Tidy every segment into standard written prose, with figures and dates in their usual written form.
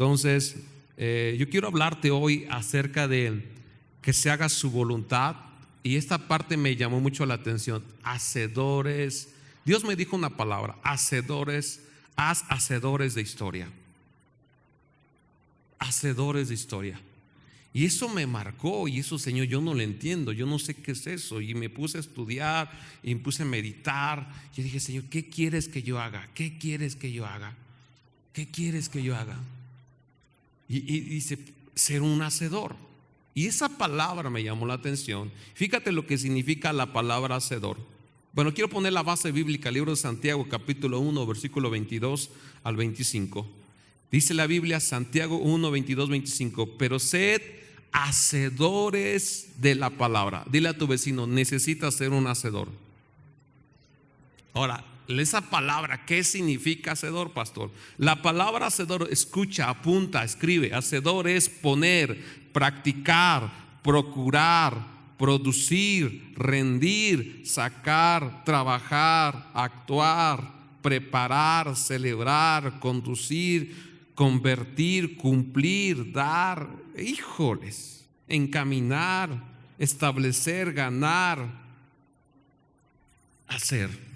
Entonces, yo quiero hablarte hoy acerca de que se haga su voluntad. Y esta parte me llamó mucho la atención. Hacedores. Dios me dijo una palabra: hacedores, haz hacedores de historia. Hacedores de historia. Y eso me marcó, y eso, Señor, yo no lo entiendo, yo no sé qué es eso. Y me puse a estudiar y me puse a meditar. Yo dije: Señor, ¿qué quieres que yo haga? ¿Qué quieres que yo haga? ¿Qué quieres que yo haga? Y dice: ser un hacedor. Y esa palabra me llamó la atención. Fíjate lo que significa la palabra hacedor. Bueno, quiero poner la base bíblica, libro de Santiago, capítulo 1, versículo 22 al 25. Dice la Biblia, Santiago 1, 22, 25: pero sed hacedores de la palabra. Dile a tu vecino: necesitas ser un hacedor. Ahora, esa palabra, ¿qué significa hacedor, pastor? La palabra hacedor, escucha, apunta, escribe. Hacedor es poner, practicar, procurar, producir, rendir, sacar, trabajar, actuar, preparar, celebrar, conducir, convertir, cumplir, dar, híjoles, encaminar, establecer, ganar, hacer.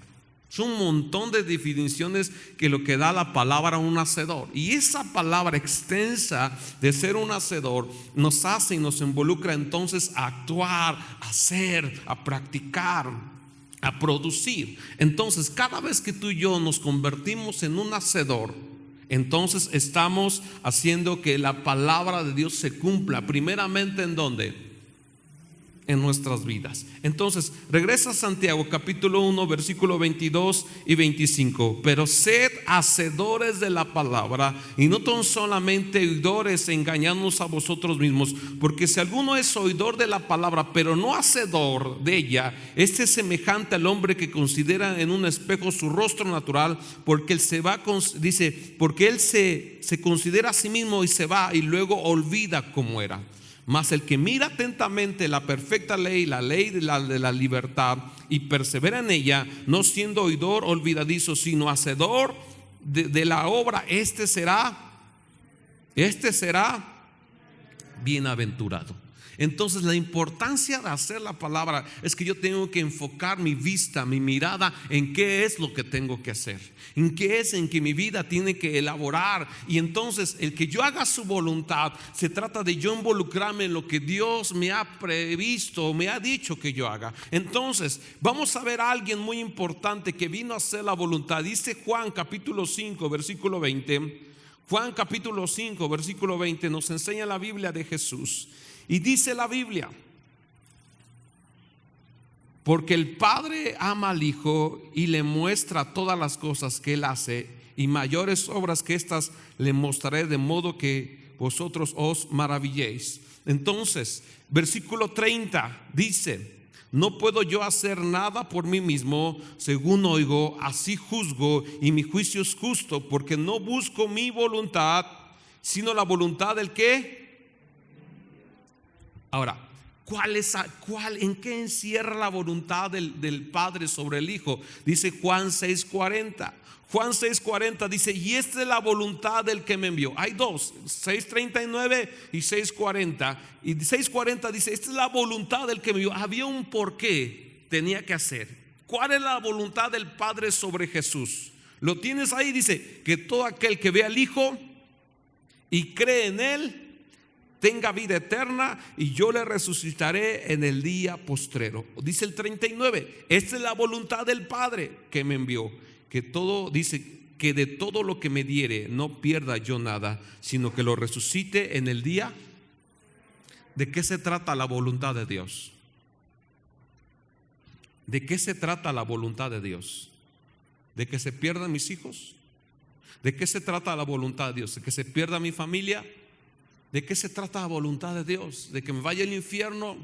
Son un montón de definiciones que lo que da la palabra un hacedor. Y esa palabra extensa de ser un hacedor nos hace y nos involucra entonces a actuar, a hacer, a practicar, a producir. Entonces, cada vez que tú y yo nos convertimos en un hacedor, entonces estamos haciendo que la palabra de Dios se cumpla. Primeramente, ¿en dónde? En nuestras vidas. Entonces, regresa a Santiago capítulo 1, versículo 22 y 25. Pero sed hacedores de la palabra, y no tan solamente oidores, engañándonos a vosotros mismos. Porque si alguno es oidor de la palabra, pero no hacedor de ella, este es semejante al hombre que considera en un espejo su rostro natural, porque él se va, dice, porque él se considera a sí mismo y se va, y luego olvida cómo era. Mas el que mira atentamente la perfecta ley, la ley de la libertad, y persevera en ella, no siendo oidor olvidadizo, sino hacedor de la obra, este será bienaventurado. Entonces, la importancia de hacer la palabra es que yo tengo que enfocar mi vista, mi mirada en qué es lo que tengo que hacer, en qué es en que mi vida tiene que elaborar. Y entonces el que yo haga su voluntad, se trata de yo involucrarme en lo que Dios me ha previsto, me ha dicho que yo haga. Entonces vamos a ver a alguien muy importante que vino a hacer la voluntad. Dice Juan capítulo 5 versículo 20. Juan capítulo 5 versículo 20 nos enseña la Biblia de Jesús. Y dice la Biblia: porque el Padre ama al Hijo y le muestra todas las cosas que Él hace, y mayores obras que estas le mostraré, de modo que vosotros os maravilléis. Entonces, versículo 30 dice: no puedo yo hacer nada por mí mismo, según oigo, así juzgo, y mi juicio es justo, porque no busco mi voluntad, sino la voluntad del que. Ahora, ¿en qué encierra la voluntad del Padre sobre el Hijo? Dice Juan 6:40. Juan 6:40 dice: y esta es la voluntad del que me envió. Hay dos, 6:39 y 6:40. Y 6:40 dice: esta es la voluntad del que me envió. Había un porqué tenía que hacer. ¿Cuál es la voluntad del Padre sobre Jesús? Lo tienes ahí, dice: que todo aquel que ve al Hijo y cree en Él tenga vida eterna, y yo le resucitaré en el día postrero. Dice el 39: esta es la voluntad del Padre que me envió, que todo, dice, que de todo lo que me diere no pierda yo nada, sino que lo resucite en el día. ¿De qué se trata la voluntad de Dios? ¿De qué se trata la voluntad de Dios? ¿De que se pierdan mis hijos? ¿De qué se trata la voluntad de Dios? ¿De que se pierda mi familia? ¿De qué se trata la voluntad de Dios? ¿De que me vaya al infierno?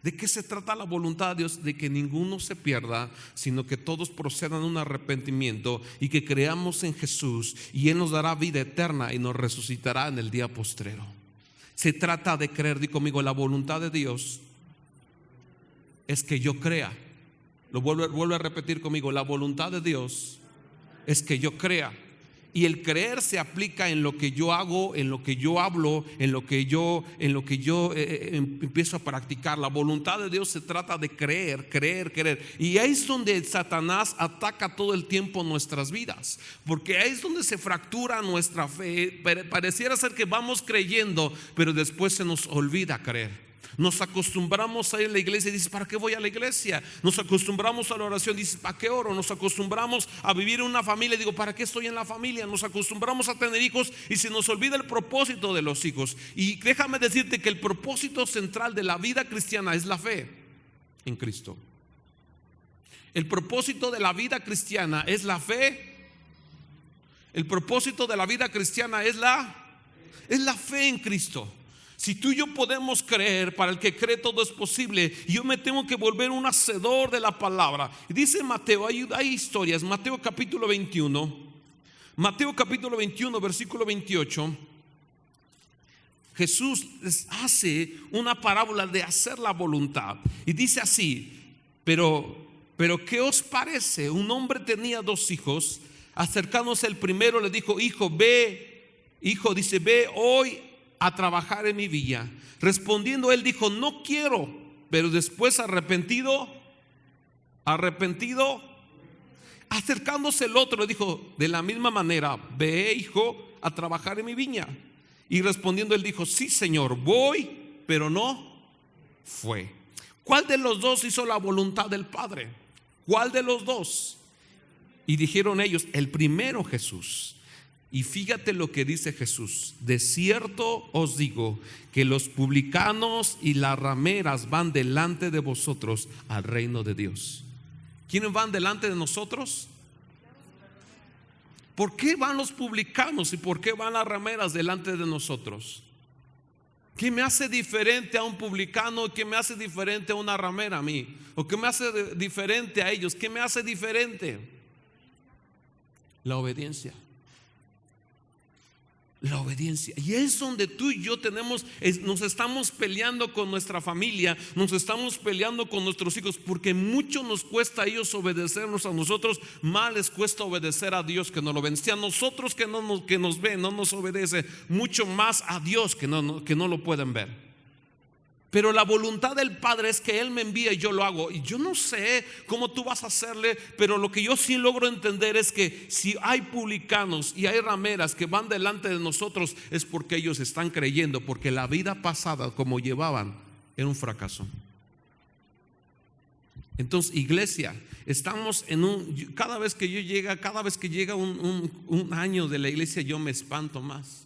¿De qué se trata la voluntad de Dios? De que ninguno se pierda, sino que todos procedan a un arrepentimiento y que creamos en Jesús, y Él nos dará vida eterna y nos resucitará en el día postrero. Se trata de creer. Di conmigo: la voluntad de Dios es que yo crea. Lo vuelvo a repetir conmigo: la voluntad de Dios es que yo crea. Y el creer se aplica en lo que yo hago, en lo que yo hablo, en lo que yo empiezo a practicar. La voluntad de Dios se trata de creer. Y ahí es donde Satanás ataca todo el tiempo nuestras vidas, porque ahí es donde se fractura nuestra fe. Pareciera ser que vamos creyendo, pero después se nos olvida creer. Nos acostumbramos a ir a la iglesia y dices, ¿para qué voy a la iglesia? Nos acostumbramos a la oración y dices, ¿para qué oro? Nos acostumbramos a vivir en una familia y digo, ¿para qué estoy en la familia? Nos acostumbramos a tener hijos y se nos olvida el propósito de los hijos. Y déjame decirte que el propósito central de la vida cristiana es la fe en Cristo. El propósito de la vida cristiana es la fe. El propósito de la vida cristiana es la fe en Cristo. Si tú y yo podemos creer, para el que cree todo es posible. Y yo me tengo que volver un hacedor de la palabra. Y dice Mateo, hay historias. Mateo capítulo 21, versículo 28. Jesús hace una parábola de hacer la voluntad. Y dice así, pero ¿qué os parece? Un hombre tenía 2 hijos. Acercándose el primero le dijo, ve hoy a trabajar en mi viña. Respondiendo él dijo, no quiero. Pero después arrepentido, acercándose el otro le dijo, de la misma manera, ve, hijo, a trabajar en mi viña. Y respondiendo él dijo, sí, Señor, voy, pero no fue. ¿Cuál de los dos hizo la voluntad del Padre? ¿Cuál de los dos? Y dijeron ellos, el primero, Jesús. Y fíjate lo que dice Jesús: de cierto os digo que los publicanos y las rameras van delante de vosotros al reino de Dios. ¿Quiénes van delante de nosotros? ¿Por qué van los publicanos y por qué van las rameras delante de nosotros? ¿Qué me hace diferente a un publicano? ¿Qué me hace diferente a una ramera a mí? ¿O qué me hace diferente a ellos? ¿Qué me hace diferente? La obediencia. La obediencia. Y es donde tú y yo nos estamos peleando con nuestra familia, nos estamos peleando con nuestros hijos, porque mucho nos cuesta a ellos obedecernos a nosotros, más les cuesta obedecer a Dios que nos lo ven. Si a nosotros que nos ven no nos obedece, mucho más a Dios que no lo pueden ver. Pero la voluntad del Padre es que Él me envía y yo lo hago. Y yo no sé cómo tú vas a hacerle, pero lo que yo sí logro entender es que si hay publicanos y hay rameras que van delante de nosotros, es porque ellos están creyendo, porque la vida pasada como llevaban era un fracaso. Entonces, iglesia, estamos cada vez que llega un año de la iglesia, yo me espanto más.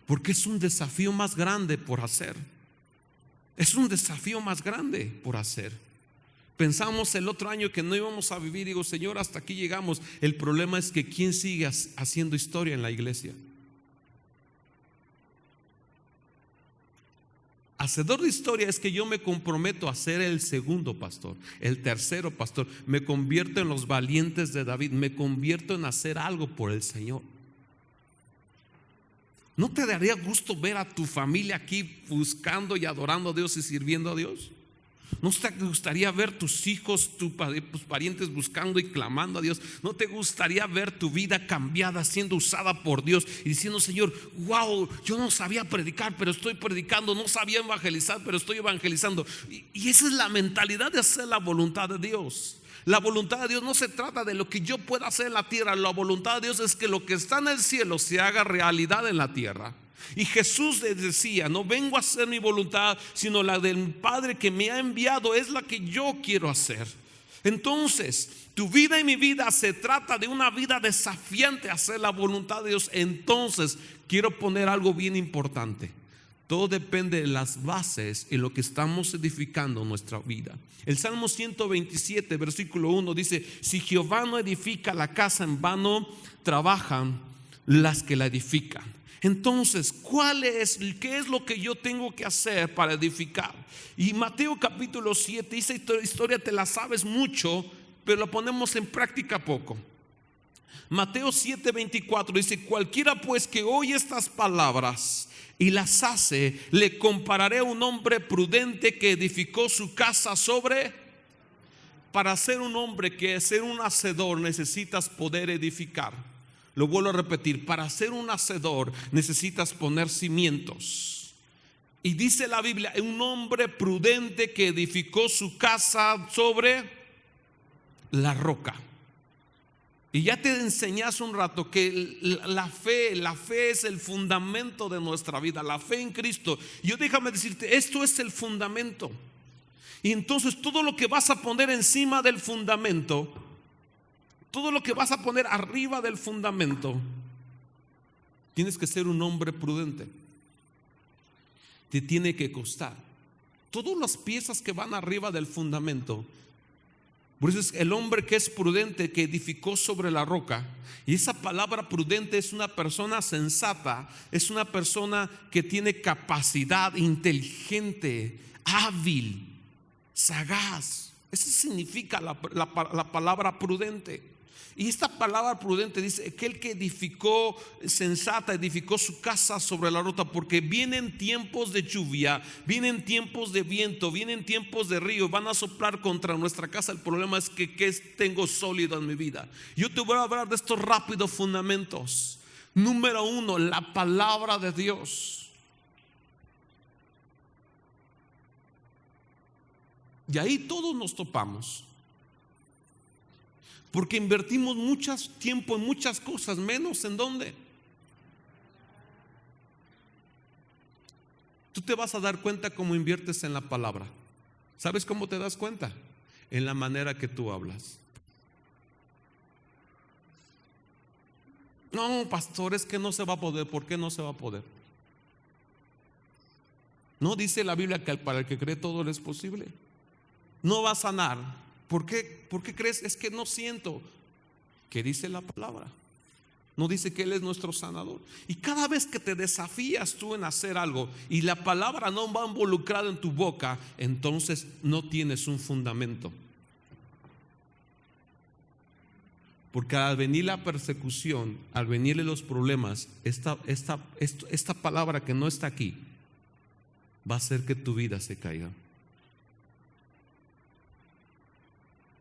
Porque es un desafío más grande por hacer. Es un desafío más grande por hacer. Pensamos el otro año que no íbamos a vivir. Digo, Señor, hasta aquí llegamos. El problema es que ¿quién sigue haciendo historia en la iglesia? Hacedor de historia es que yo me comprometo a ser el segundo pastor, el tercero pastor. Me convierto en los valientes de David. Me convierto en hacer algo por el Señor. ¿No te daría gusto ver a tu familia aquí buscando y adorando a Dios y sirviendo a Dios? ¿No te gustaría ver tus hijos, tus parientes buscando y clamando a Dios? ¿No te gustaría ver tu vida cambiada, siendo usada por Dios y diciendo, Señor, wow, yo no sabía predicar, pero estoy predicando, no sabía evangelizar, pero estoy evangelizando? Y esa es la mentalidad de hacer la voluntad de Dios. La voluntad de Dios no se trata de lo que yo pueda hacer en la tierra. La voluntad de Dios es que lo que está en el cielo se haga realidad en la tierra. Y Jesús les decía, no vengo a hacer mi voluntad, sino la del Padre que me ha enviado es la que yo quiero hacer. Entonces, tu vida y mi vida se trata de una vida desafiante a hacer la voluntad de Dios. Entonces, quiero poner algo bien importante. Todo depende de las bases en lo que estamos edificando nuestra vida. El Salmo 127, versículo 1 dice: si Jehová no edifica la casa, en vano trabajan las que la edifican. Entonces, ¿qué es lo que yo tengo que hacer para edificar? Y Mateo capítulo 7, esa historia te la sabes mucho, pero la ponemos en práctica poco. Mateo 7:24 dice: cualquiera pues que oye estas palabras y las hace, le compararé a un hombre prudente que edificó su casa sobre. para ser un hombre que ser un hacedor necesitas poder edificar. Lo vuelvo a repetir, para ser un hacedor necesitas poner cimientos. Y dice la Biblia, un hombre prudente que edificó su casa sobre la roca. Y ya te enseñé hace un rato que la fe es el fundamento de nuestra vida, la fe en Cristo. Y yo déjame decirte, esto es el fundamento. Y entonces todo lo que vas a poner encima del fundamento, todo lo que vas a poner arriba del fundamento, tienes que ser un hombre prudente. Te tiene que costar. Todas las piezas que van arriba del fundamento. Por eso es el hombre que es prudente, que edificó sobre la roca. Y esa palabra prudente es una persona sensata, es una persona que tiene capacidad, inteligente, hábil, sagaz. Eso significa la palabra prudente. Y esta palabra prudente dice, aquel que edificó sensata, edificó su casa sobre la roca, porque vienen tiempos de lluvia, vienen tiempos de viento, vienen tiempos de río, van a soplar contra nuestra casa. El problema es que tengo sólido en mi vida. Yo te voy a hablar de estos rápidos fundamentos. Número 1, la palabra de Dios. Y ahí todos nos topamos. Porque invertimos mucho tiempo en muchas cosas, menos en dónde. Tú te vas a dar cuenta cómo inviertes en la palabra. ¿Sabes cómo te das cuenta? En la manera que tú hablas. No, pastor, es que no se va a poder. ¿Por qué no se va a poder? No dice la Biblia que para el que cree todo le es posible. No va a sanar. ¿Por qué crees? Es que no siento. ¿Qué dice la palabra? No dice que Él es nuestro sanador. Y cada vez que te desafías tú en hacer algo y la palabra no va involucrada en tu boca, entonces no tienes un fundamento. Porque al venir la persecución, al venirle los problemas, esta palabra que no está aquí va a hacer que tu vida se caiga.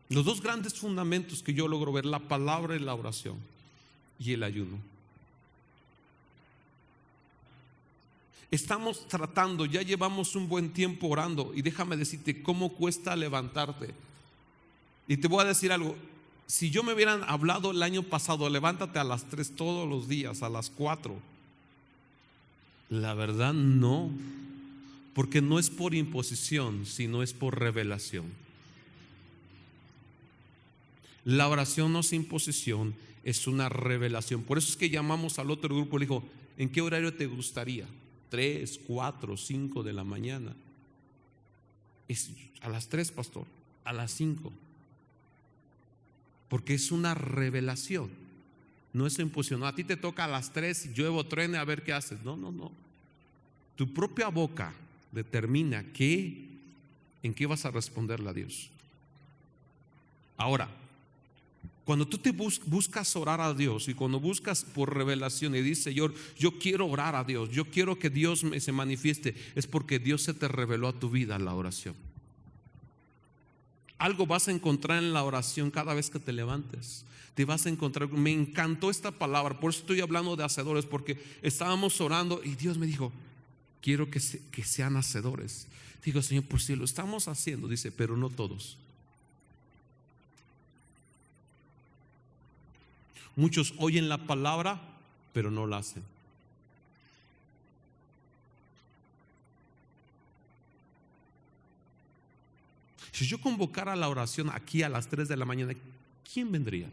Los dos grandes fundamentos que yo logro ver, la palabra y la oración y el ayuno. Estamos tratando, ya llevamos un buen tiempo orando, y déjame decirte cómo cuesta levantarte. Y te voy a decir algo, si yo me hubieran hablado el año pasado, levántate a las 3 todos los días, a las 4. La verdad no, porque no es por imposición, sino es por revelación. La oración no es imposición, es una revelación. Por eso es que llamamos al otro grupo. Le dijo, ¿en qué horario te gustaría? 3, 4, 5 de la mañana. Es a las 3, pastor, a las 5. Porque es una revelación. No es imposición. A ti te toca a las 3, lluevo, truene, a ver qué haces. No. Tu propia boca determina en qué vas a responderle a Dios. Ahora, cuando tú te buscas orar a Dios, y cuando buscas por revelación y dices, Señor, yo quiero orar a Dios, yo quiero que Dios se manifieste, es porque Dios se te reveló a tu vida la oración. Algo vas a encontrar en la oración cada vez que te levantes. Te vas a encontrar. Me encantó esta palabra, por eso estoy hablando de hacedores, porque estábamos orando y Dios me dijo, quiero que sean hacedores. Digo, Señor, pues si lo estamos haciendo, dice, pero no todos. Muchos oyen la palabra, pero no la hacen. Si yo convocara la oración aquí a las 3 de la mañana, ¿quién vendría?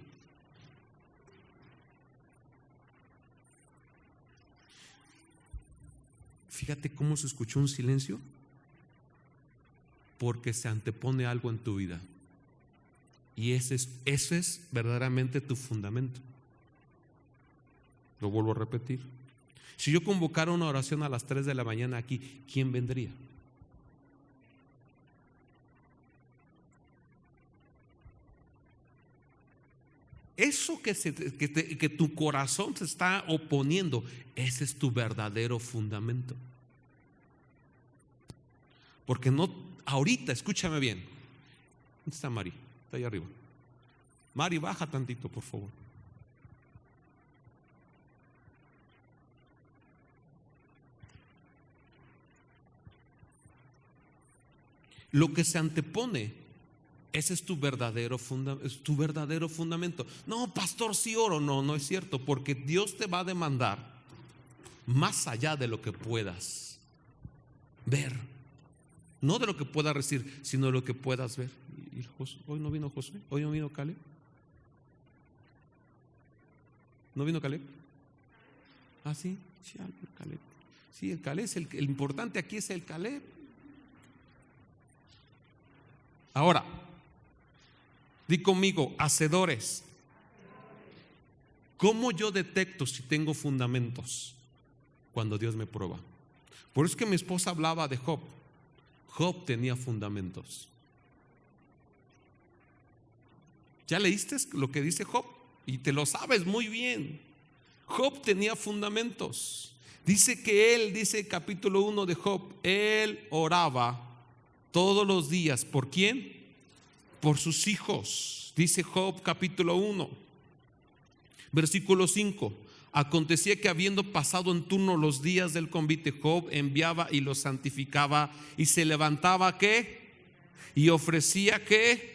Fíjate cómo se escuchó un silencio. Porque se antepone algo en tu vida. Y ese es verdaderamente tu fundamento. Lo vuelvo a repetir. Si yo convocara una oración a las 3 de la mañana aquí, ¿quién vendría? Eso que tu corazón se está oponiendo, ese es tu verdadero fundamento. Porque no, ahorita, escúchame bien. ¿Dónde está Mari? Está ahí arriba. Mari, baja tantito, por favor. Lo que se antepone, ese es tu verdadero fundamento. No, pastor, sí oro. No, no es cierto, porque Dios te va a demandar más allá de lo que puedas ver. No de lo que puedas recibir, sino de lo que puedas ver. Hoy no vino Josué, hoy no vino Caleb. ¿No vino Caleb? Ah, sí, el Caleb. Sí, el Caleb es el importante aquí es el Caleb. Ahora, di conmigo, hacedores. ¿Cómo yo detecto si tengo fundamentos? Cuando Dios me prueba. Por eso es que mi esposa hablaba de Job. Job tenía fundamentos. ¿Ya leíste lo que dice Job? Y te lo sabes muy bien. Job tenía fundamentos. Dice que él, dice capítulo 1 de Job, él oraba todos los días. ¿Por quién? Por sus hijos. Dice Job capítulo 1, versículo 5. Acontecía que habiendo pasado en turno los días del convite, Job enviaba y los santificaba y se levantaba ¿qué? Y ofrecía ¿qué?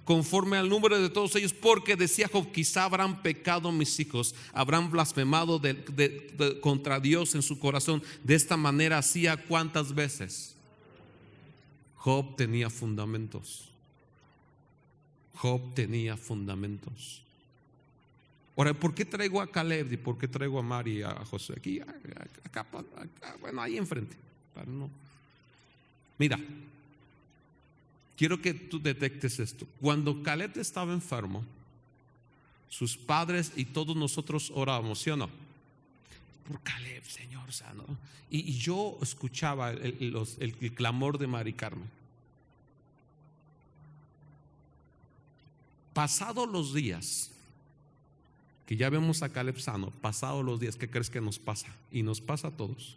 Conforme al número de todos ellos, porque decía Job, quizá habrán pecado mis hijos, habrán blasfemado contra Dios en su corazón. De esta manera hacía ¿cuántas veces? Job tenía fundamentos. Job tenía fundamentos. Ahora, ¿por qué traigo a Caleb y por qué traigo a Mari y a José? Aquí, acá, bueno, ahí enfrente. Para no. Mira, quiero que tú detectes esto. Cuando Caleb estaba enfermo, sus padres y todos nosotros orábamos, ¿sí o no? Por Caleb, Señor sano. Y yo escuchaba el clamor de Mari Carmen. Pasados los días, que ya vemos a Caleb sano, pasados los días, ¿qué crees que nos pasa? Y nos pasa a todos.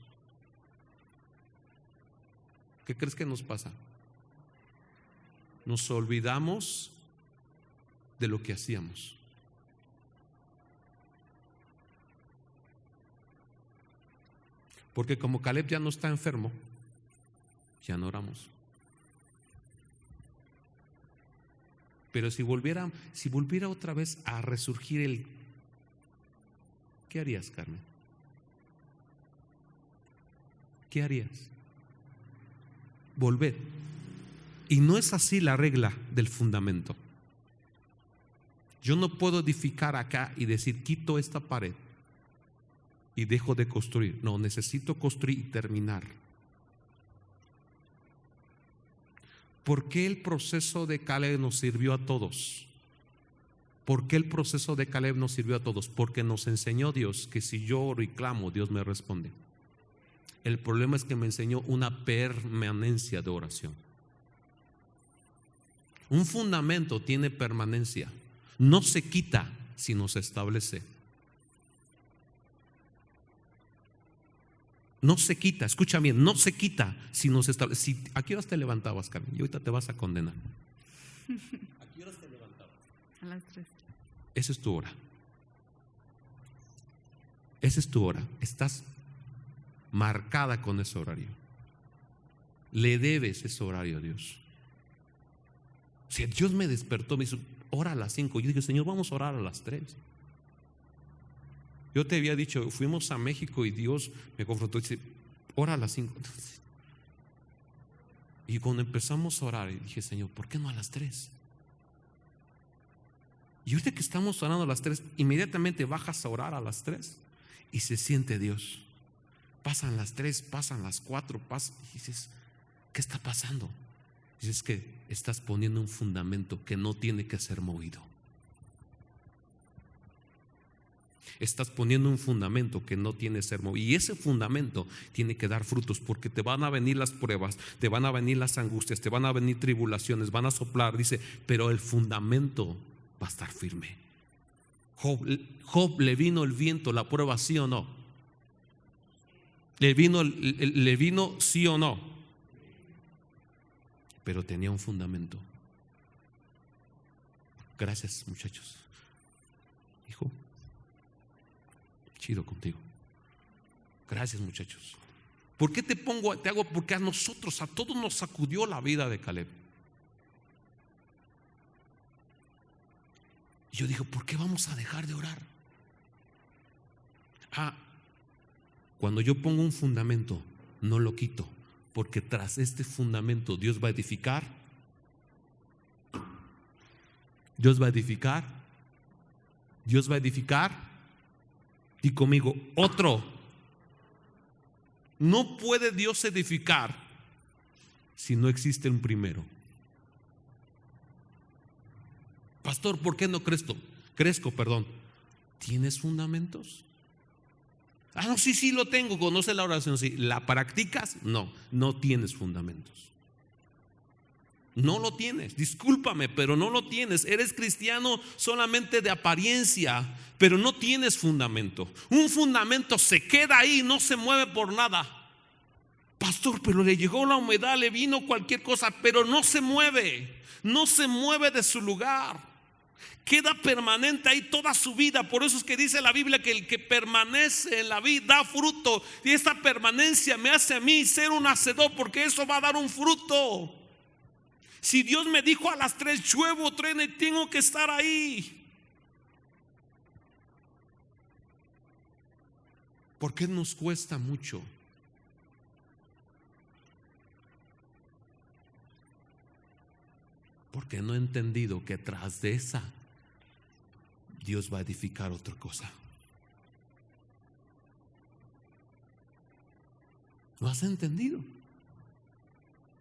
¿Qué crees que nos pasa? Nos olvidamos de lo que hacíamos. Porque como Caleb ya no está enfermo, ya no oramos. Pero si volviera otra vez a resurgir ¿qué harías, Carmen? ¿Qué harías? Volver. Y no es así la regla del fundamento. Yo no puedo edificar acá y decir, quito esta pared y dejo de construir. No, necesito construir y terminar. ¿Por qué el proceso de Caleb nos sirvió a todos? ¿Por qué el proceso de Caleb nos sirvió a todos? Porque nos enseñó Dios que si yo oro y clamo, Dios me responde. El problema es que me enseñó una permanencia de oración. Un fundamento tiene permanencia. No se quita, sino se establece. No se quita, escucha bien, no se quita, sino se establece. ¿A qué horas te levantabas, Carmen? Y ahorita te vas a condenar. ¿A qué horas te levantabas? A las 3. Esa es tu hora. Esa es tu hora. Estás marcada con ese horario. Le debes ese horario a Dios. Si Dios me despertó, me dijo, ora a las 5. Yo dije, Señor, vamos a orar a las 3. Yo te había dicho, fuimos a México y Dios me confrontó y dice, ora a las 5. Y cuando empezamos a orar, dije, Señor, ¿por qué no a las 3? Y ahorita que estamos orando a las 3, inmediatamente bajas a orar a las 3 y se siente Dios. Pasan las 3, pasan las 4, y dices, ¿qué está pasando? Dices que estás poniendo un fundamento que no tiene que ser movido. Estás poniendo un fundamento que no tiene que ser movido. Y ese fundamento tiene que dar frutos, porque te van a venir las pruebas, te van a venir las angustias, te van a venir tribulaciones, van a soplar, dice, pero el fundamento va a estar firme. Job le vino el viento, la prueba, ¿sí o no? Le vino sí o no, pero tenía un fundamento. Gracias, muchachos. Hijo, chido contigo. Gracias, muchachos. ¿Por qué te hago? Porque a nosotros, a todos nos sacudió la vida de Caleb. Y yo digo, ¿por qué vamos a dejar de orar? Cuando yo pongo un fundamento, no lo quito, porque tras este fundamento Dios va a edificar. Dios va a edificar. Dios va a edificar. Y conmigo, otro. No puede Dios edificar si no existe un primero. Pastor, ¿por qué no crezco? ¿Tienes fundamentos? No, sí lo tengo. ¿Conoce la oración? Sí. ¿La practicas? No tienes fundamentos. No lo tienes, discúlpame, pero no lo tienes. Eres cristiano solamente de apariencia, pero no tienes fundamento. Un fundamento se queda ahí, no se mueve por nada. Pastor, pero le llegó la humedad, le vino cualquier cosa, pero no se mueve de su lugar. Queda permanente ahí toda su vida. Por eso es que dice la Biblia que el que permanece en la vida da fruto. Y esta permanencia me hace a mí ser un hacedor, porque eso va a dar un fruto. Si Dios me dijo a las 3 llueve o truene, tengo que estar ahí. ¿Por qué nos cuesta mucho? Porque no he entendido que tras de esa Dios va a edificar otra cosa. ¿No has entendido?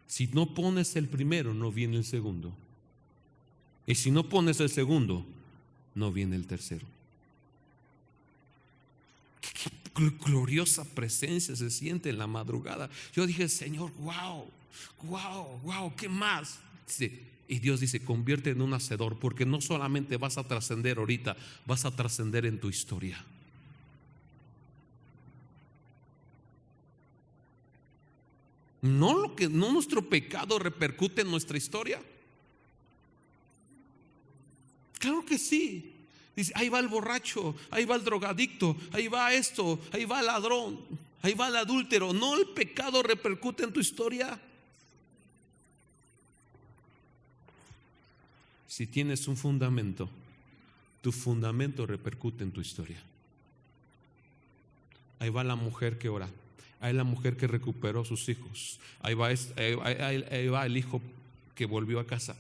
Si no pones el primero, no viene el segundo. Y si no pones el segundo, no viene el tercero. Qué gloriosa presencia se siente en la madrugada. Yo dije, Señor, wow, ¿qué más? Y Dios dice, convierte en un hacedor, porque no solamente vas a trascender ahorita, vas a trascender en tu historia. No nuestro pecado repercute en nuestra historia. Claro que sí. Dice, ahí va el borracho, ahí va el drogadicto, ahí va esto, ahí va el ladrón, ahí va el adúltero. ¿No el pecado repercute en tu historia? Si tienes un fundamento, tu fundamento repercute en tu historia. Ahí va la mujer que ora. Ahí la mujer que recuperó a sus hijos. Ahí va el hijo que volvió a casa.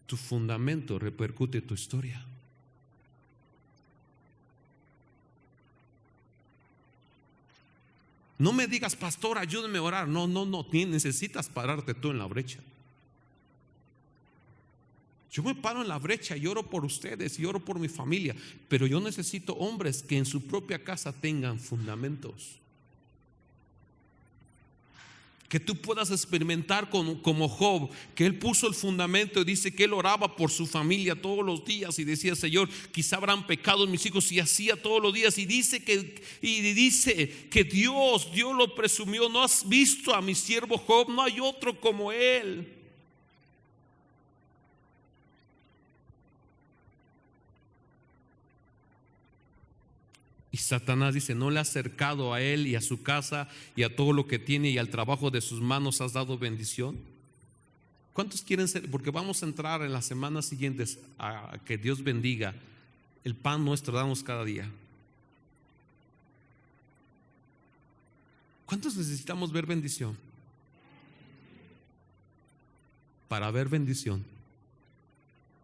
Tu fundamento repercute en tu historia. No me digas, pastor, ayúdame a orar. No, necesitas pararte tú en la brecha. Yo me paro en la brecha y oro por ustedes y oro por mi familia, pero yo necesito hombres que en su propia casa tengan fundamentos. Que tú puedas experimentar como Job, que él puso el fundamento y dice que él oraba por su familia todos los días y decía, Señor, quizá habrán pecado mis hijos, y hacía todos los días, y dice que Dios lo presumió. ¿No has visto a mi siervo Job? No hay otro como él. Y Satanás dice, ¿no le has acercado a él y a su casa y a todo lo que tiene y al trabajo de sus manos has dado bendición? ¿Cuántos quieren ser? Porque vamos a entrar en las semanas siguientes a que Dios bendiga el pan nuestro, damos cada día. ¿Cuántos necesitamos ver bendición? Para ver bendición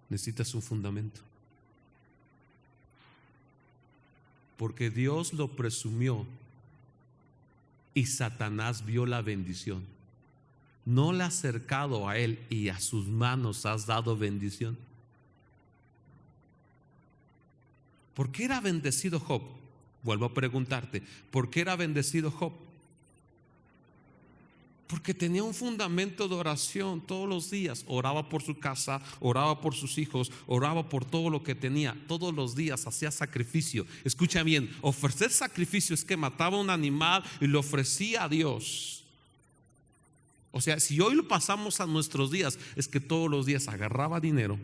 necesitas un fundamento. Porque Dios lo presumió y Satanás vio la bendición. No le has acercado a él y a sus manos has dado bendición. ¿Por qué era bendecido Job? Vuelvo a preguntarte, ¿por qué era bendecido Job? Porque tenía un fundamento de oración todos los días. Oraba por su casa, oraba por sus hijos, oraba por todo lo que tenía. Todos los días hacía sacrificio. Escucha bien, ofrecer sacrificio es que mataba un animal y lo ofrecía a Dios. O sea, si hoy lo pasamos a nuestros días, es que todos los días agarraba dinero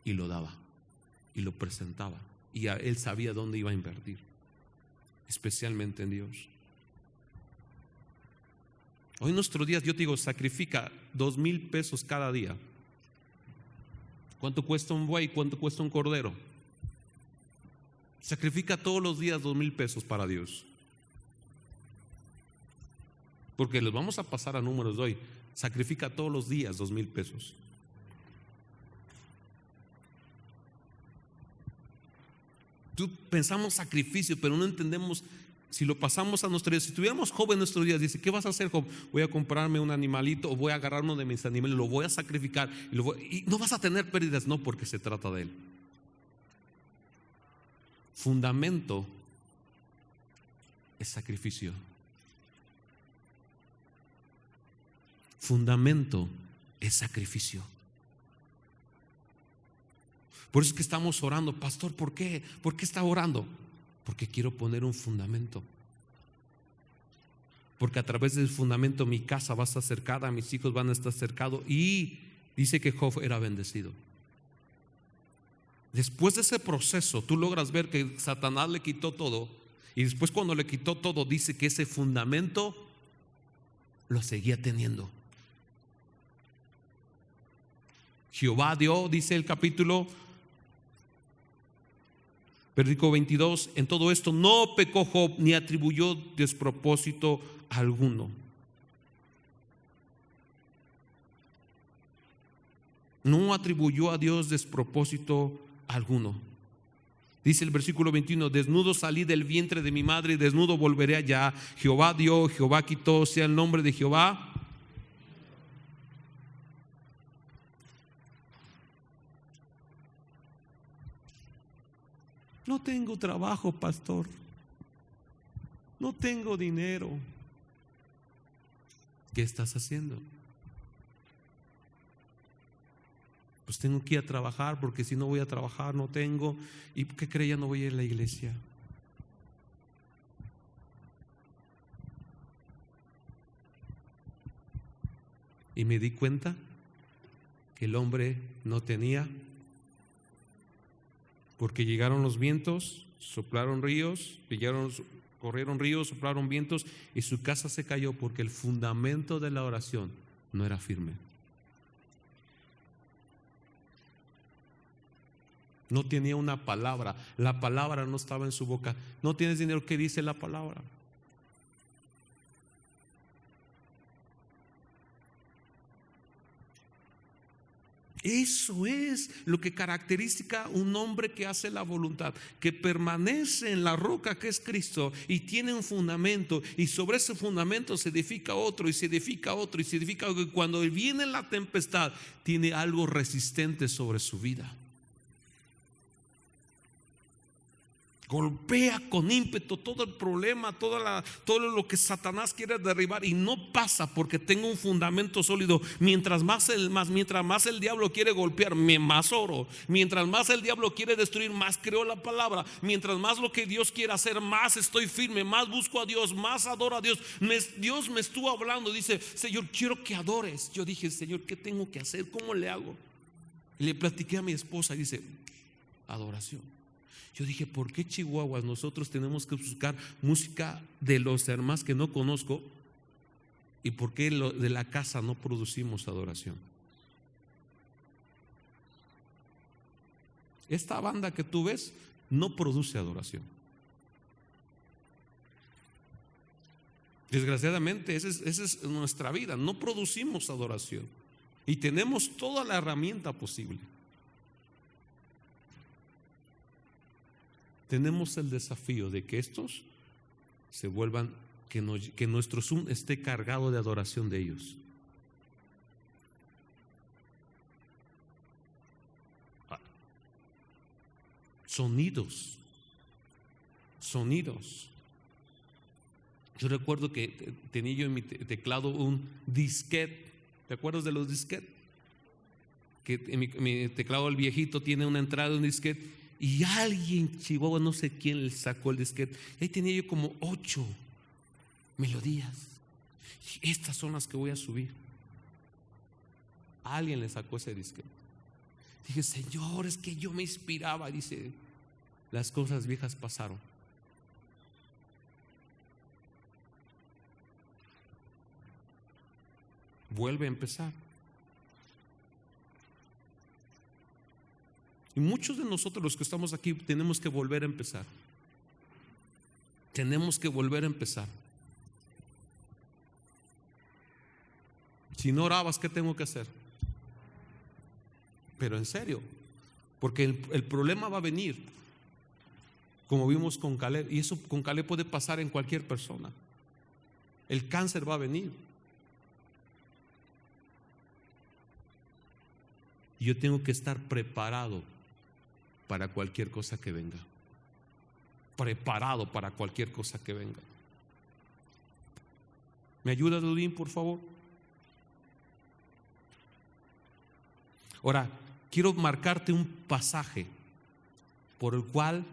y lo daba y lo presentaba, y él sabía dónde iba a invertir, especialmente en Dios. Hoy en nuestros días, yo te digo, sacrifica 2,000 pesos cada día. ¿Cuánto cuesta un buey? ¿Cuánto cuesta un cordero? Sacrifica todos los días 2,000 pesos para Dios. Porque los vamos a pasar a números de hoy. Sacrifica todos los días 2,000 pesos. Pensamos sacrificio, pero no entendemos. Si lo pasamos a nuestros días, si tuviéramos Job en nuestros días, dice: ¿qué vas a hacer, Job? Voy a comprarme un animalito, o voy a agarrar uno de mis animales, lo voy a sacrificar y no vas a tener pérdidas. No, porque se trata de él. Fundamento es sacrificio. Fundamento es sacrificio. Por eso es que estamos orando. Pastor, ¿por qué? ¿Por qué está orando? Porque quiero poner un fundamento. Porque a través del fundamento mi casa va a estar cercada, mis hijos van a estar cercados. Y dice que Job era bendecido. Después de ese proceso, tú logras ver que Satanás le quitó todo. Y después, cuando le quitó todo, dice que ese fundamento lo seguía teniendo. Jehová dio, dice el capítulo versículo 22, en todo esto no pecó Job ni atribuyó despropósito alguno. No atribuyó a Dios despropósito alguno. Dice el versículo 21: desnudo salí del vientre de mi madre y desnudo volveré allá. Jehová dio, Jehová quitó, sea el nombre de Jehová. No tengo trabajo, pastor. No tengo dinero. ¿Qué estás haciendo? Pues tengo que ir a trabajar, porque si no voy a trabajar no tengo. ¿Y qué cree? Ya no voy a ir a la iglesia. Y me di cuenta que el hombre no tenía. Porque llegaron los vientos, soplaron ríos, corrieron ríos, soplaron vientos, y su casa se cayó porque el fundamento de la oración no era firme. No tenía una palabra, la palabra no estaba en su boca. No tienes dinero, ¿qué dice la palabra? Eso es lo que caracteriza un hombre que hace la voluntad, que permanece en la roca que es Cristo y tiene un fundamento, y sobre ese fundamento se edifica otro y se edifica otro y se edifica otro, y cuando viene la tempestad tiene algo resistente sobre su vida. Golpea con ímpetu todo el problema, todo lo que Satanás quiere derribar, y no pasa porque tengo un fundamento sólido. Mientras más el diablo quiere golpearme, más oro. Mientras más el diablo quiere destruir, más creo la palabra. Mientras más lo que Dios quiere hacer, más estoy firme, más busco a Dios, más adoro a Dios. Dios me estuvo hablando, dice: Señor, quiero que adores. Yo dije: Señor, ¿qué tengo que hacer? ¿Cómo le hago? Y le platiqué a mi esposa y dice: adoración. Yo dije: ¿por qué Chihuahuas nosotros tenemos que buscar música de los hermanos que no conozco? ¿Y por qué de la casa no producimos adoración? Esta banda que tú ves no produce adoración. Desgraciadamente esa es nuestra vida. No producimos adoración y tenemos toda la herramienta posible. Tenemos el desafío de que estos se vuelvan, que nuestro Zoom esté cargado de adoración de ellos. Sonidos. Yo recuerdo que tenía yo en mi teclado un disquete. ¿Te acuerdas de los disquetes? Que en mi teclado, el viejito, tiene una entrada de un disquete. Y alguien, Chihuahua, no sé quién, le sacó el disquete. Ahí tenía yo como 8 melodías. Estas son las que voy a subir. Alguien le sacó ese disquete. Dije, Señor, es que yo me inspiraba. Dice, las cosas viejas pasaron. Vuelve a empezar. Y muchos de nosotros los que estamos aquí tenemos que volver a empezar. Tenemos que volver a empezar. Si no orabas, ¿qué tengo que hacer? Pero en serio, porque el problema va a venir, como vimos con Caleb, y eso con Caleb puede pasar en cualquier persona. El cáncer va a venir. Y yo tengo que estar preparado para cualquier cosa que venga. Preparado para cualquier cosa que venga. ¿Me ayudas, Dudín, por favor? Ahora, quiero marcarte un pasaje por el cual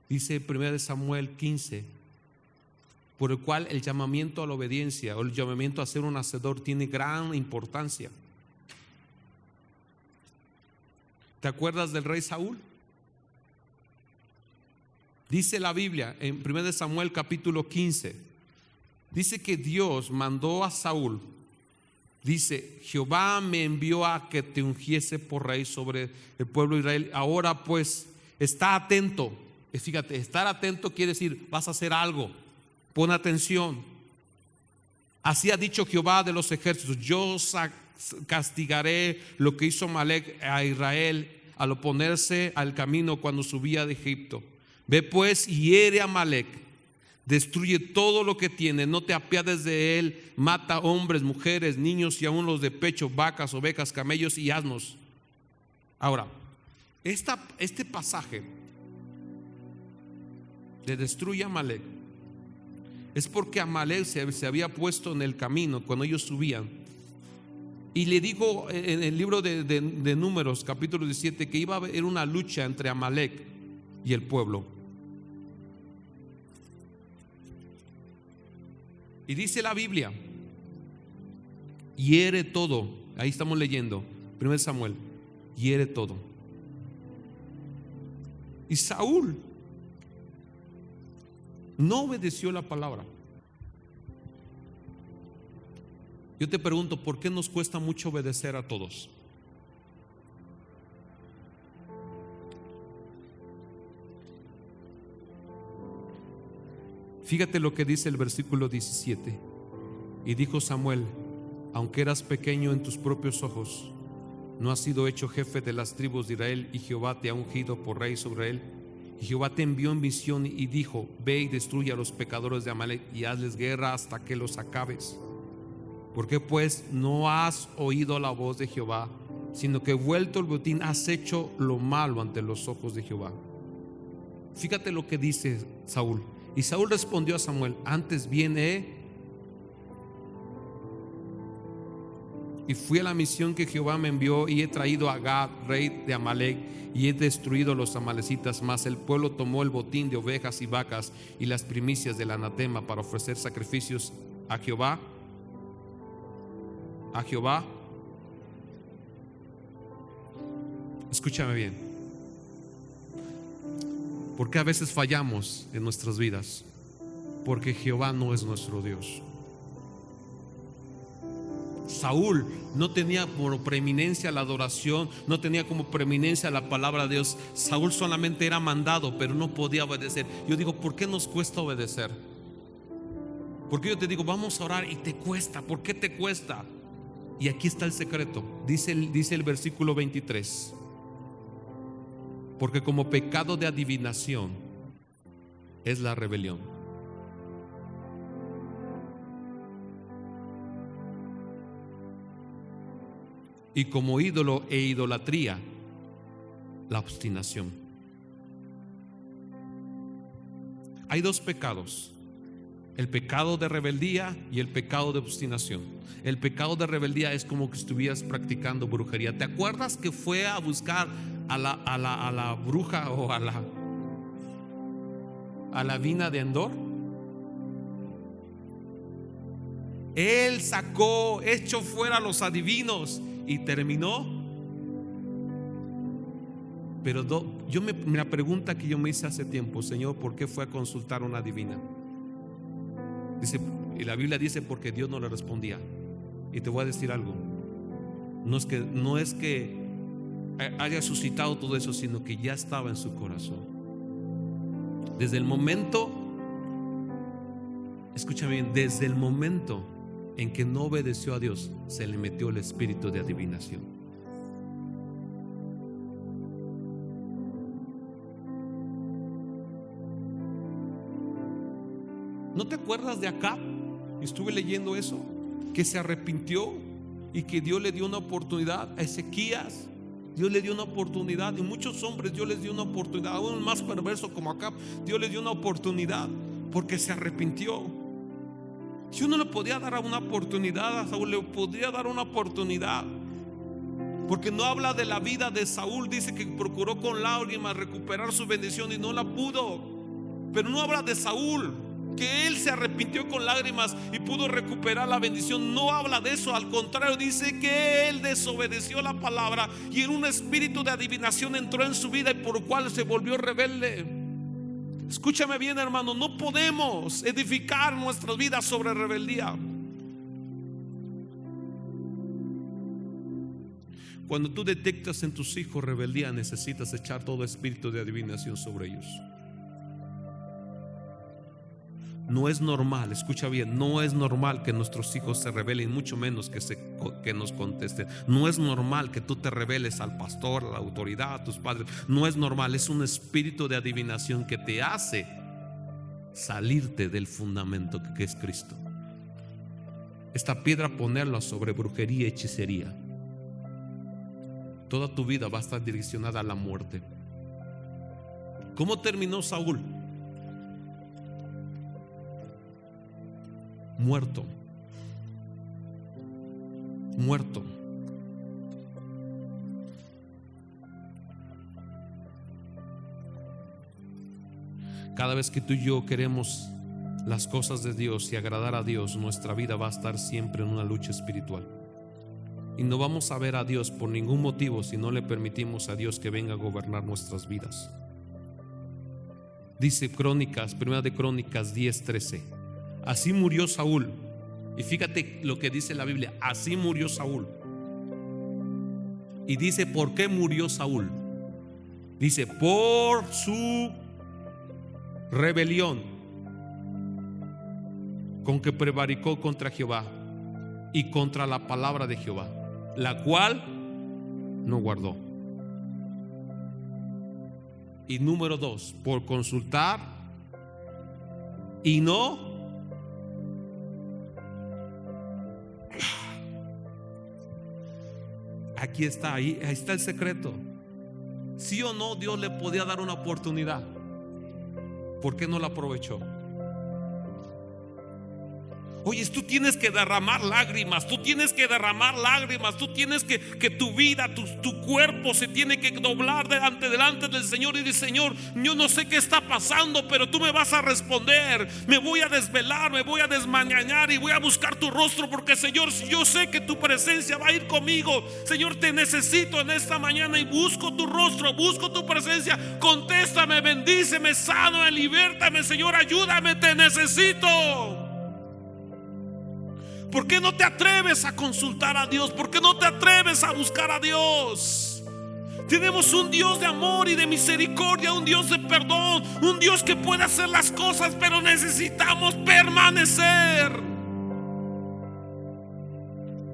dice 1 Samuel 15, por el cual el llamamiento a la obediencia o el llamamiento a ser un hacedor tiene gran importancia. ¿Te acuerdas del rey Saúl? Dice la Biblia en 1 Samuel capítulo 15, dice que Dios mandó a Saúl. Dice, Jehová me envió a que te ungiese por rey sobre el pueblo de Israel. Ahora pues, está atento. Fíjate, estar atento quiere decir, vas a hacer algo. Pon atención. Así ha dicho Jehová de los ejércitos, yo castigaré lo que hizo Amalec a Israel al oponerse al camino cuando subía de Egipto. Ve pues y hiere a Amalec. Destruye todo lo que tiene, no te apiades de él, mata hombres, mujeres, niños y aún los de pecho, vacas, ovejas, camellos y asnos. Ahora, este pasaje de destruye a Amalec es porque Amalec se había puesto en el camino cuando ellos subían. Y le digo en el libro de Números, capítulo 17, que iba a haber una lucha entre Amalec y el pueblo. Y dice la Biblia, hiere todo. Ahí estamos leyendo 1 Samuel, hiere todo. Y Saúl no obedeció la palabra. Yo te pregunto, ¿por qué nos cuesta mucho obedecer a todos? Fíjate lo que dice el versículo 17. Y dijo Samuel, aunque eras pequeño en tus propios ojos, no has sido hecho jefe de las tribus de Israel, y Jehová te ha ungido por rey sobre él. Y Jehová te envió en visión y dijo, ve y destruye a los pecadores de Amalec y hazles guerra hasta que los acabes. ¿Por qué pues no has oído la voz de Jehová, sino que vuelto el botín has hecho lo malo ante los ojos de Jehová? Fíjate lo que dice Saúl. Y Saúl respondió a Samuel, antes bien y fui a la misión que Jehová me envió, y he traído a Agag, rey de Amalec, y he destruido a los amalecitas. Mas el pueblo tomó el botín de ovejas y vacas y las primicias del anatema para ofrecer sacrificios a Jehová. A Jehová. Escúchame bien. ¿Por qué a veces fallamos en nuestras vidas? Porque Jehová no es nuestro Dios. Saúl no tenía como preeminencia la adoración, no tenía como preeminencia la palabra de Dios. Saúl solamente era mandado, pero no podía obedecer. Yo digo, ¿por qué nos cuesta obedecer? Porque yo te digo, vamos a orar y te cuesta. ¿Por qué te cuesta? Y aquí está el secreto. Dice el versículo 23. Porque como pecado de adivinación es la rebelión. Y como ídolo e idolatría, la obstinación. Hay dos pecados: el pecado de rebeldía y el pecado de obstinación. El pecado de rebeldía es como que estuvieras practicando brujería. ¿Te acuerdas que fue a buscar a la bruja o a la Vina de Endor? Él echó fuera a los adivinos y terminó Pero la pregunta que yo me hice hace tiempo: Señor, ¿por qué fue a consultar a una divina? Dice, y la Biblia dice, porque Dios no le respondía. Y te voy a decir algo: no es que haya suscitado todo eso, sino que ya estaba en su corazón. Desde el momento, escúchame bien, desde el momento en que no obedeció a Dios, se le metió el espíritu de adivinación. ¿No te acuerdas de Acab? Estuve leyendo eso, que se arrepintió y que Dios le dio una oportunidad. A Ezequías Dios le dio una oportunidad, y muchos hombres Dios les dio una oportunidad. A uno más perverso como Acab, Dios le dio una oportunidad porque se arrepintió. Si uno le podía dar una oportunidad a Saúl, le podría dar una oportunidad, porque no habla de la vida de Saúl. Dice que procuró con lágrimas recuperar su bendición y no la pudo. Pero no habla de Saúl, que él se arrepintió con lágrimas y pudo recuperar la bendición. No habla de eso, al contrario, dice que él desobedeció la palabra y en un espíritu de adivinación entró en su vida, y por lo cual se volvió rebelde. Escúchame bien, hermano, no podemos edificar nuestras vidas sobre rebeldía. Cuando tú detectas en tus hijos rebeldía, necesitas echar todo espíritu de adivinación sobre ellos. No es normal, escucha bien, no es normal que nuestros hijos se rebelen, mucho menos que nos contesten. No es normal que tú te rebeles al pastor, a la autoridad, a tus padres. No es normal, es un espíritu de adivinación que te hace salirte del fundamento que es Cristo. Esta piedra, ponerla sobre brujería y hechicería, toda tu vida va a estar direccionada a la muerte. ¿Cómo terminó Saúl? Muerto. Cada vez que tú y yo queremos las cosas de Dios y agradar a Dios, nuestra vida va a estar siempre en una lucha espiritual, y no vamos a ver a Dios por ningún motivo si no le permitimos a Dios que venga a gobernar nuestras vidas. Dice Primera de Crónicas 10:13: así murió Saúl. Y fíjate lo que dice la Biblia: así murió Saúl. Y dice, ¿por qué murió Saúl? Dice, por su rebelión con que prevaricó contra Jehová y contra la palabra de Jehová, la cual no guardó. Y número 2, por consultar y no. Aquí está, ahí está el secreto. Sí o no, Dios le podía dar una oportunidad. ¿Por qué no la aprovechó? Oye, tú tienes que derramar lágrimas, tú tienes que tu vida, tu cuerpo se tiene que doblar delante del Señor y decir: Señor, yo no sé qué está pasando, pero tú me vas a responder. Me voy a desvelar, me voy a desmañanar y voy a buscar tu rostro, porque Señor, yo sé que tu presencia va a ir conmigo. Señor, te necesito en esta mañana y busco tu rostro, busco tu presencia. Contéstame, bendíceme, sáname, libértame, Señor, ayúdame, te necesito. ¿Por qué no te atreves a consultar a Dios? ¿Por qué no te atreves a buscar a Dios? Tenemos un Dios de amor y de misericordia, un Dios de perdón, un Dios que puede hacer las cosas, pero necesitamos permanecer.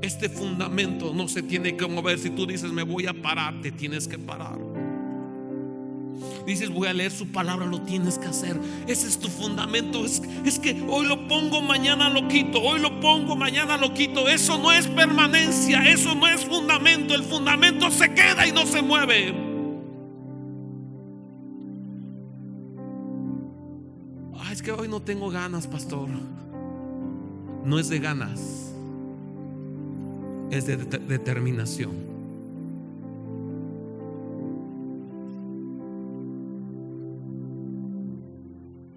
Este fundamento no se tiene que mover. Si tú dices, me voy a parar, te tienes que parar. Dices, voy a leer su palabra, lo tienes que hacer. Ese es tu fundamento. Es que hoy lo pongo, mañana lo quito. Hoy lo pongo, mañana lo quito. Eso no es permanencia, eso no es fundamento. El fundamento se queda y no se mueve. Es que hoy no tengo ganas, pastor. No es de ganas, es de determinación.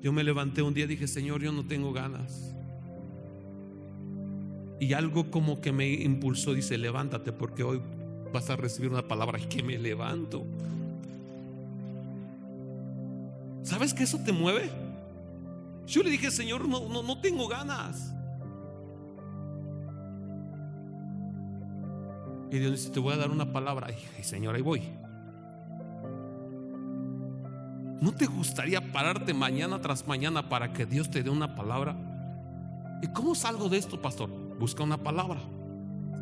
Yo me levanté un día y dije: Señor, yo no tengo ganas. Y algo como que me impulsó, dice: levántate, porque hoy vas a recibir una palabra. Y que me levanto. ¿Sabes que eso te mueve? Yo le dije, Señor, no tengo ganas. Y Dios dice, te voy a dar una palabra. Y Señor, ahí voy. ¿No te gustaría pararte mañana tras mañana para que Dios te dé una palabra? ¿Y cómo salgo de esto, pastor? Busca una palabra.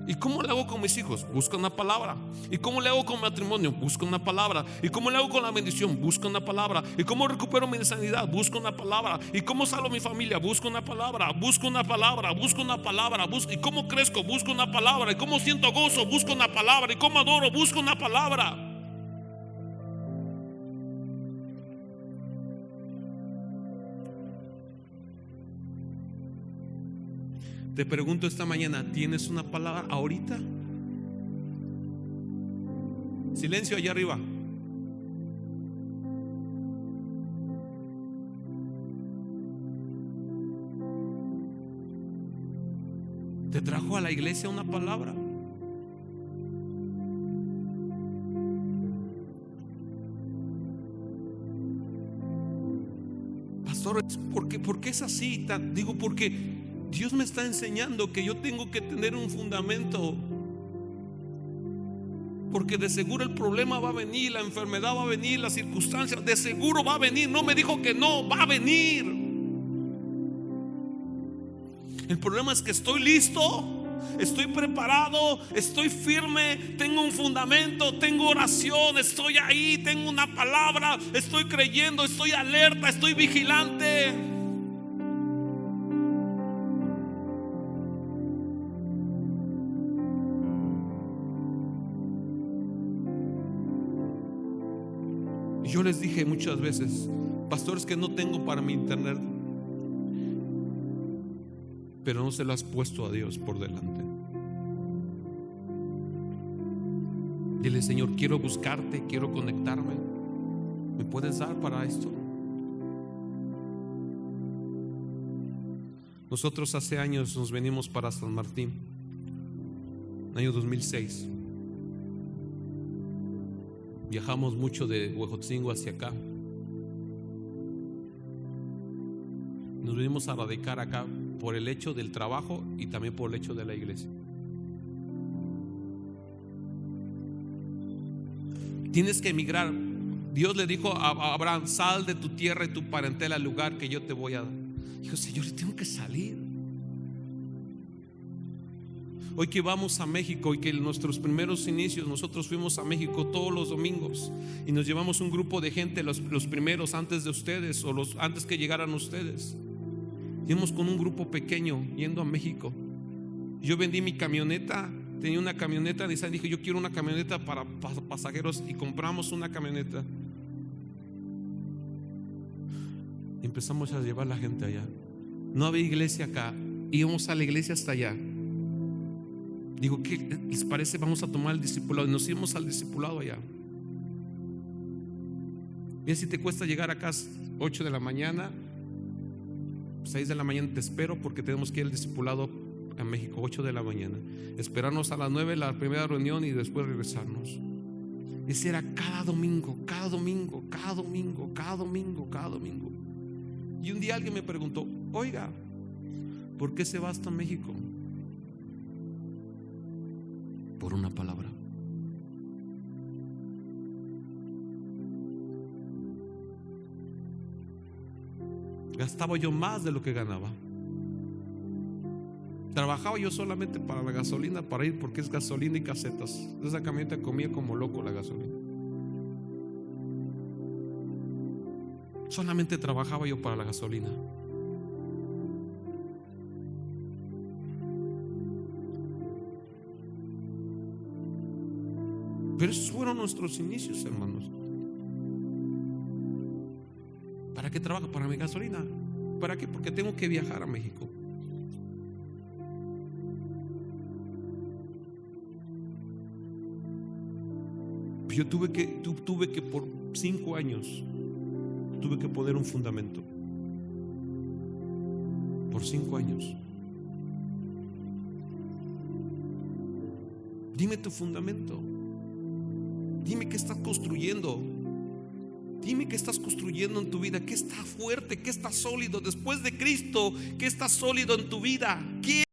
¿Y cómo le hago con mis hijos? Busca una palabra. ¿Y cómo le hago con mi matrimonio? Busca una palabra. ¿Y cómo le hago con la bendición? Busca una palabra. ¿Y cómo recupero mi sanidad? Busca una palabra. ¿Y cómo salvo mi familia? Busca una palabra. Busca una palabra. Busca una palabra. ¿Y cómo crezco? Busca una palabra. ¿Y cómo siento gozo? Busca una palabra. ¿Y cómo adoro? Busca una palabra. Te pregunto esta mañana, ¿tienes una palabra ahorita? Silencio allá arriba. ¿Te trajo a la iglesia una palabra? Pastor, ¿por qué es así? Digo, porque Dios me está enseñando que yo tengo que tener un fundamento, porque de seguro el problema va a venir, la enfermedad va a venir, la circunstancia de seguro va a venir. No me dijo que no, va a venir. El problema es que estoy listo, estoy preparado, estoy firme, tengo un fundamento, tengo oración, estoy ahí, tengo una palabra, estoy creyendo, estoy alerta, estoy vigilante. Yo les dije muchas veces, pastores, que no tengo para mi internet, pero no se lo has puesto a Dios por delante. Dile, Señor, quiero buscarte, quiero conectarme. ¿Me puedes dar para esto? Nosotros hace años nos venimos para San Martín, año 2006. Viajamos mucho de Huejotzingo hacia acá. Nos venimos a radicar acá por el hecho del trabajo y también por el hecho de la iglesia. Tienes que emigrar. Dios le dijo a Abraham, sal de tu tierra y tu parentela al lugar que yo te voy a dar. Dijo, Señor, tengo que salir. Hoy que vamos a México y que en nuestros primeros inicios nosotros fuimos a México todos los domingos y nos llevamos un grupo de gente, los primeros antes de ustedes o antes que llegaran ustedes. Íbamos con un grupo pequeño yendo a México. Yo vendí mi camioneta, tenía una camioneta Nissan, dije, yo quiero una camioneta para pasajeros, y compramos una camioneta. Y empezamos a llevar a la gente allá. No había iglesia acá, íbamos a la iglesia hasta allá. Digo, ¿qué les parece? Vamos a tomar el discipulado. Y nos íbamos al discipulado allá. Mira, si te cuesta llegar acá 8 de la mañana, 6 de la mañana te espero, porque tenemos que ir al discipulado a México, 8 de la mañana. Esperarnos a las 9 la primera reunión y después regresarnos. Ese era cada domingo, cada domingo, cada domingo, cada domingo, cada domingo. Y un día alguien me preguntó, oiga, ¿por qué se va hasta México? Por una palabra. Gastaba yo más de lo que ganaba. Trabajaba yo solamente para la gasolina, para ir, porque es gasolina y casetas. Esa camioneta comía como loco la gasolina. Solamente trabajaba yo para la gasolina. Pero esos fueron nuestros inicios, hermanos. ¿Para qué trabajo? Para mi gasolina. ¿Para qué? Porque tengo que viajar a México. Yo tuve que por 5 años tuve que poner un fundamento. Por 5 años. Dime tu fundamento. Dime qué estás construyendo. Dime qué estás construyendo en tu vida, qué está fuerte, qué está sólido después de Cristo, qué está sólido en tu vida. ¿Qué